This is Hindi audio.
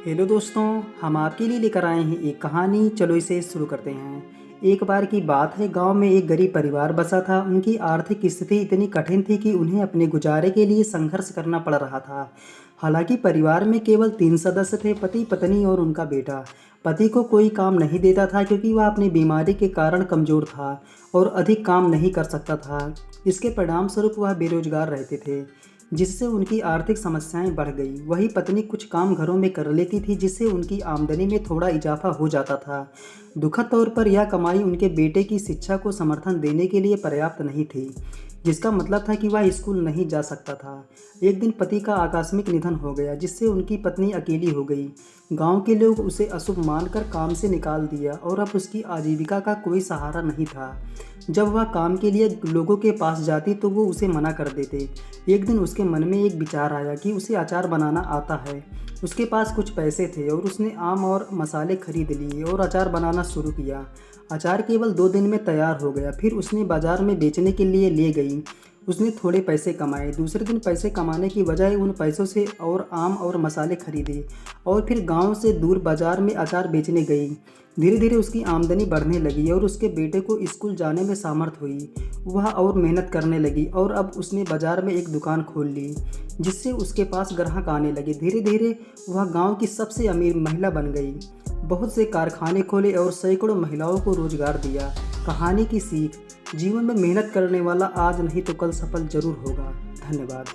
हेलो दोस्तों, हम आपके लिए लेकर आए हैं एक कहानी। चलो इसे शुरू करते हैं। एक बार की बात है, गांव में एक गरीब परिवार बसा था। उनकी आर्थिक स्थिति इतनी कठिन थी कि उन्हें अपने गुजारे के लिए संघर्ष करना पड़ रहा था। हालांकि परिवार में केवल 3 सदस्य थे, पति पत्नी और उनका बेटा। पति को कोई काम नहीं देता था क्योंकि वह अपनी बीमारी के कारण कमज़ोर था और अधिक काम नहीं कर सकता था। इसके परिणाम स्वरूप वह बेरोजगार रहते थे, जिससे उनकी आर्थिक समस्याएं बढ़ गई। वही पत्नी कुछ काम घरों में कर लेती थी, जिससे उनकी आमदनी में थोड़ा इजाफा हो जाता था। दुखद तौर पर यह कमाई उनके बेटे की शिक्षा को समर्थन देने के लिए पर्याप्त नहीं थी, जिसका मतलब था कि वह स्कूल नहीं जा सकता था। एक दिन पति का आकस्मिक निधन हो गया, जिससे उनकी पत्नी अकेली हो गई। गांव के लोग उसे अशुभ मानकर काम से निकाल दिया और अब उसकी आजीविका का कोई सहारा नहीं था। जब वह काम के लिए लोगों के पास जाती तो वो उसे मना कर देते। एक दिन उसके मन में एक विचार आया कि उसे अचार बनाना आता है। उसके पास कुछ पैसे थे और उसने आम और मसाले खरीद लिए और अचार बनाना शुरू किया। अचार केवल 2 दिन में तैयार हो गया। फिर उसने बाजार में बेचने के लिए ले गई। उसने थोड़े पैसे कमाए। दूसरे दिन पैसे कमाने की बजाय उन पैसों से और आम और मसाले खरीदे और फिर गांव से दूर बाजार में अचार बेचने गई। धीरे धीरे उसकी आमदनी बढ़ने लगी और उसके बेटे को स्कूल जाने में सामर्थ हुई। वह और मेहनत करने लगी और अब उसने बाजार में एक दुकान खोल ली, जिससे उसके पास ग्राहक आने लगे। धीरे धीरे वह गांव की सबसे अमीर महिला बन गई। बहुत से कारखाने खोले और सैकड़ों महिलाओं को रोजगार दिया। कहानी की सीख: जीवन में मेहनत करने वाला आज नहीं तो कल सफल जरूर होगा। धन्यवाद।